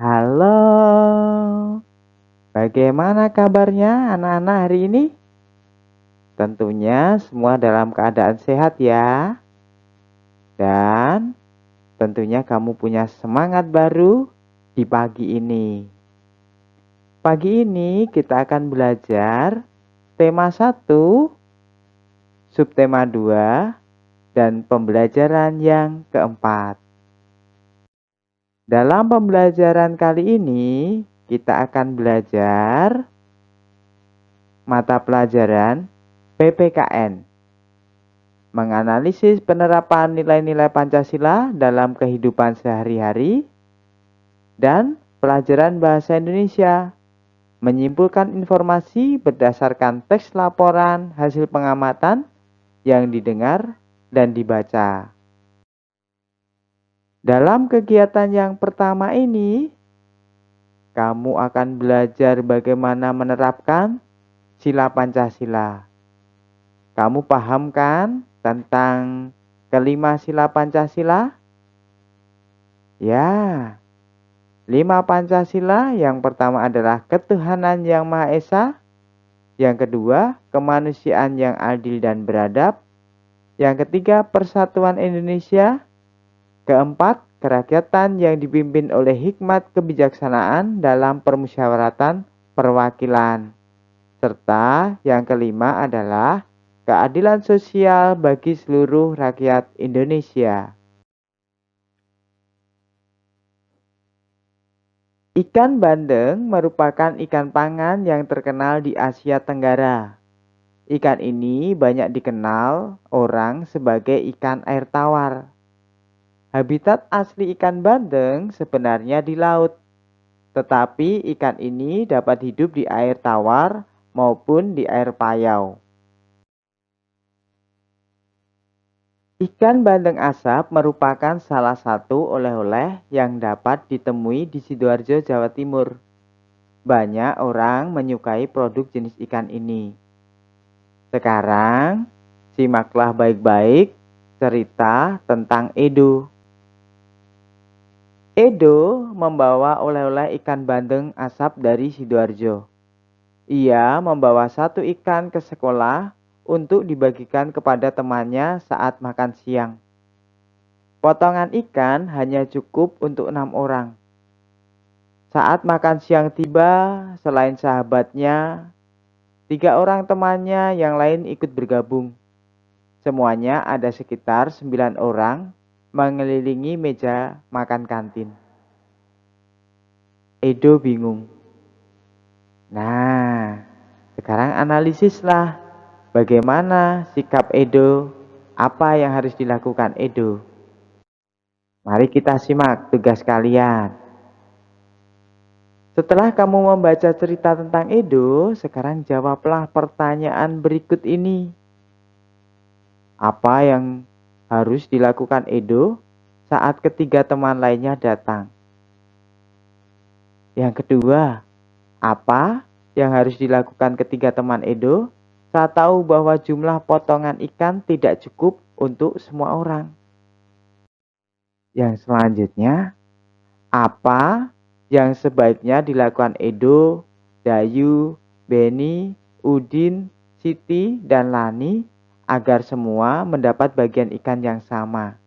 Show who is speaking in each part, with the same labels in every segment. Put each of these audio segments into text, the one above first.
Speaker 1: Halo, bagaimana kabarnya anak-anak hari ini? Tentunya semua dalam keadaan sehat ya. Dan tentunya kamu punya semangat baru di pagi ini. Pagi ini kita akan belajar tema 1, subtema 2, dan pembelajaran yang keempat. Dalam pembelajaran kali ini, kita akan belajar mata pelajaran PPKN, menganalisis penerapan nilai-nilai Pancasila dalam kehidupan sehari-hari, dan pelajaran bahasa Indonesia, menyimpulkan informasi berdasarkan teks laporan hasil pengamatan yang didengar dan dibaca. Dalam kegiatan yang pertama ini, kamu akan belajar bagaimana menerapkan sila Pancasila. Kamu paham kan tentang kelima sila Pancasila? Ya, 5 Pancasila yang pertama adalah ketuhanan yang Maha Esa, yang kedua kemanusiaan yang adil dan beradab, yang ketiga persatuan Indonesia, keempat kerakyatan yang dipimpin oleh hikmat kebijaksanaan dalam permusyawaratan perwakilan, serta yang kelima adalah keadilan sosial bagi seluruh rakyat Indonesia. Ikan bandeng merupakan ikan pangan yang terkenal di Asia Tenggara. Ikan ini banyak dikenal orang sebagai ikan air tawar. Habitat asli ikan bandeng sebenarnya di laut, tetapi ikan ini dapat hidup di air tawar maupun di air payau. Ikan bandeng asap merupakan salah satu oleh-oleh yang dapat ditemui di Sidoarjo, Jawa Timur. Banyak orang menyukai produk jenis ikan ini. Sekarang, simaklah baik-baik cerita tentang Edo. Edo membawa oleh-oleh ikan bandeng asap dari Sidoarjo. Ia membawa satu ikan ke sekolah untuk dibagikan kepada temannya saat makan siang. Potongan ikan hanya cukup untuk 6 orang. Saat makan siang tiba, selain sahabatnya, 3 orang temannya yang lain ikut bergabung. Semuanya ada sekitar 9 orang mengelilingi meja makan kantin. Edo bingung. Nah, sekarang analisislah bagaimana sikap Edo, apa yang harus dilakukan Edo. Mari kita simak tugas kalian. Setelah kamu membaca cerita tentang Edo, sekarang jawablah pertanyaan berikut ini. Apa yang harus dilakukan Edo saat ketiga teman lainnya datang? Yang kedua, apa yang harus dilakukan ketiga teman Edo saat tahu bahwa jumlah potongan ikan tidak cukup untuk semua orang? Yang selanjutnya, apa yang sebaiknya dilakukan Edo, Dayu, Beni, Udin, Siti, dan Lani agar semua mendapat bagian ikan yang sama?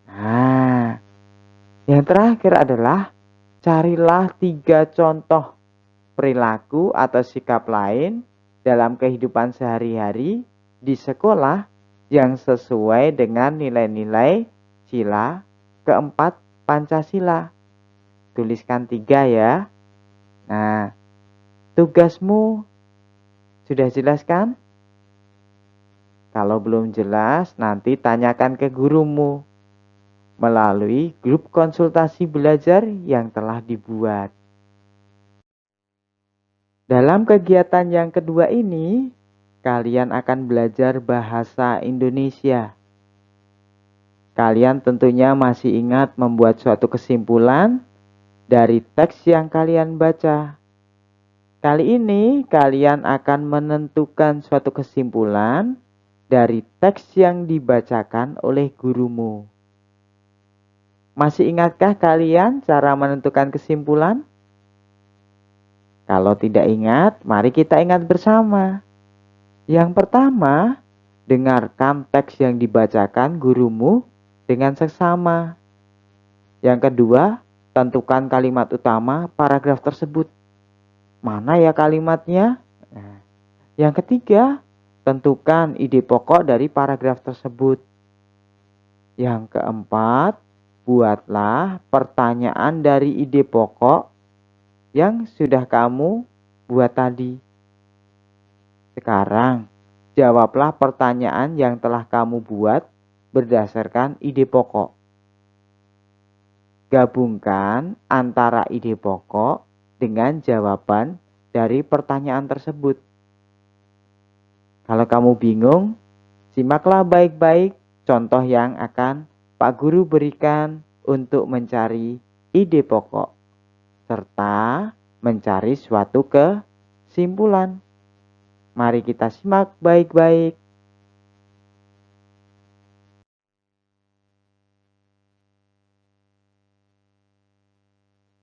Speaker 1: Nah, yang terakhir adalah carilah 3 contoh perilaku atau sikap lain dalam kehidupan sehari-hari di sekolah yang sesuai dengan nilai-nilai sila keempat Pancasila. Tuliskan 3 ya. Nah, tugasmu sudah jelas kan? Kalau belum jelas, nanti tanyakan ke gurumu melalui grup konsultasi belajar yang telah dibuat. Dalam kegiatan yang kedua ini, kalian akan belajar bahasa Indonesia. Kalian tentunya masih ingat membuat suatu kesimpulan dari teks yang kalian baca. Kali ini kalian akan menentukan suatu kesimpulan dari teks yang dibacakan oleh gurumu. Masih ingatkah kalian cara menentukan kesimpulan? Kalau tidak ingat, mari kita ingat bersama. Yang pertama, dengarkan teks yang dibacakan gurumu dengan seksama. Yang kedua, tentukan kalimat utama paragraf tersebut. Mana ya kalimatnya? Nah, yang ketiga, tentukan ide pokok dari paragraf tersebut. Yang keempat, buatlah pertanyaan dari ide pokok yang sudah kamu buat tadi. Sekarang, jawablah pertanyaan yang telah kamu buat berdasarkan ide pokok. Gabungkan antara ide pokok dengan jawaban dari pertanyaan tersebut. Kalau kamu bingung, simaklah baik-baik contoh yang akan Pak Guru berikan untuk mencari ide pokok, serta mencari suatu kesimpulan. Mari kita simak baik-baik.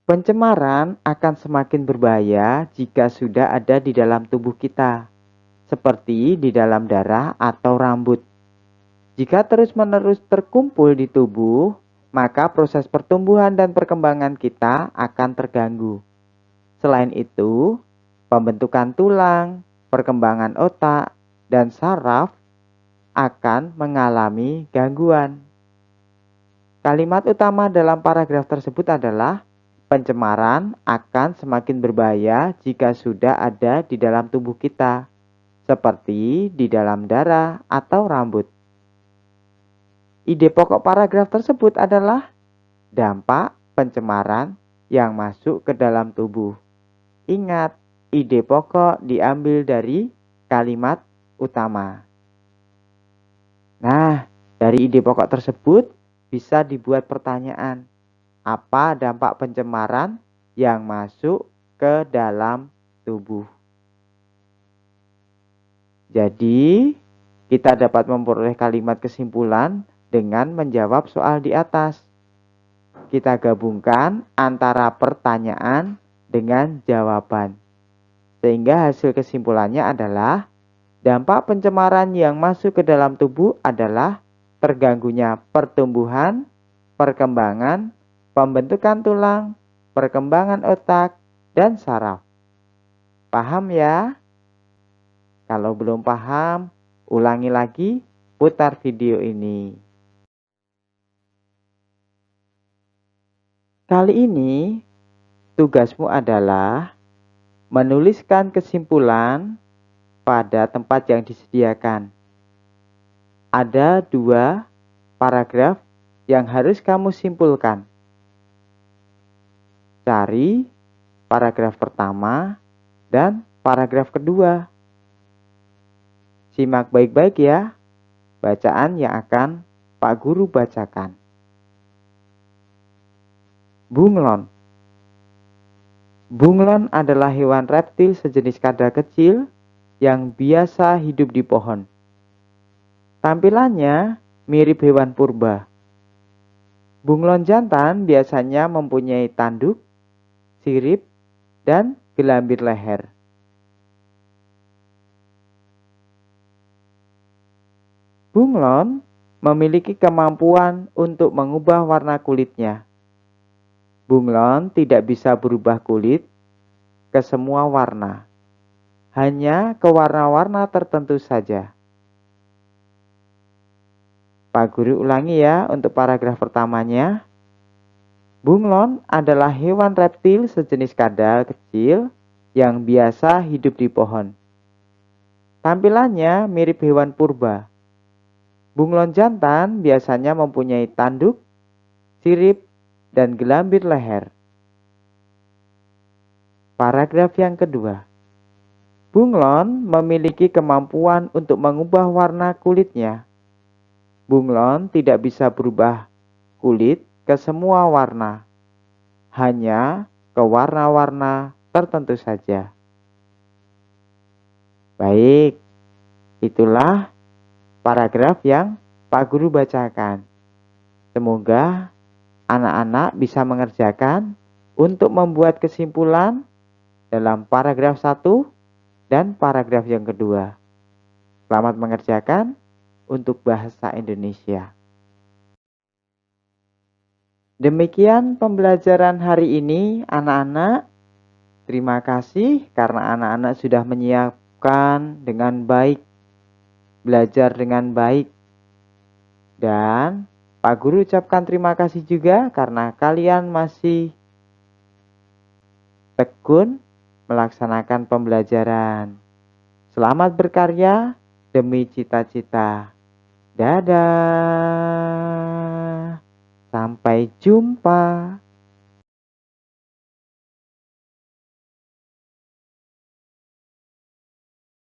Speaker 1: Pencemaran akan semakin berbahaya jika sudah ada di dalam tubuh kita, seperti di dalam darah atau rambut. Jika terus-menerus terkumpul di tubuh, maka proses pertumbuhan dan perkembangan kita akan terganggu. Selain itu, pembentukan tulang, perkembangan otak, dan saraf akan mengalami gangguan. Kalimat utama dalam paragraf tersebut adalah pencemaran akan semakin berbahaya jika sudah ada di dalam tubuh kita, seperti di dalam darah atau rambut. Ide pokok paragraf tersebut adalah dampak pencemaran yang masuk ke dalam tubuh. Ingat, ide pokok diambil dari kalimat utama. Nah, dari ide pokok tersebut bisa dibuat pertanyaan. Apa dampak pencemaran yang masuk ke dalam tubuh? Jadi, kita dapat memperoleh kalimat kesimpulan dengan menjawab soal di atas. Kita gabungkan antara pertanyaan dengan jawaban. Sehingga hasil kesimpulannya adalah dampak pencemaran yang masuk ke dalam tubuh adalah terganggunya pertumbuhan, perkembangan, pembentukan tulang, perkembangan otak, dan saraf. Paham ya? Kalau belum paham, ulangi lagi, putar video ini. Kali ini, tugasmu adalah menuliskan kesimpulan pada tempat yang disediakan. Ada 2 paragraf yang harus kamu simpulkan. Cari paragraf pertama dan paragraf kedua. Simak baik-baik ya bacaan yang akan Pak Guru bacakan. Bunglon. Bunglon adalah hewan reptil sejenis kadal kecil yang biasa hidup di pohon. Tampilannya mirip hewan purba. Bunglon jantan biasanya mempunyai tanduk, sirip, dan gelambir leher. Bunglon memiliki kemampuan untuk mengubah warna kulitnya. Bunglon tidak bisa berubah kulit ke semua warna, hanya ke warna-warna tertentu saja. Pak Guru ulangi ya untuk paragraf pertamanya. Bunglon adalah hewan reptil sejenis kadal kecil yang biasa hidup di pohon. Tampilannya mirip hewan purba. Bunglon jantan biasanya mempunyai tanduk, sirip, dan gelambir leher. Paragraf yang kedua. Bunglon memiliki kemampuan untuk mengubah warna kulitnya. Bunglon tidak bisa berubah kulit ke semua warna, hanya ke warna-warna tertentu saja. Baik, itulah paragraf yang Pak Guru bacakan. Semoga Anak-anak bisa mengerjakan untuk membuat kesimpulan dalam paragraf 1 dan paragraf yang kedua. Selamat mengerjakan untuk bahasa Indonesia. Demikian pembelajaran hari ini, anak-anak. Terima kasih karena anak-anak sudah menyiapkan dengan baik, belajar dengan baik. Dan Pak Guru ucapkan terima kasih juga karena kalian masih tekun melaksanakan pembelajaran. Selamat berkarya demi cita-cita. Dadah. Sampai jumpa.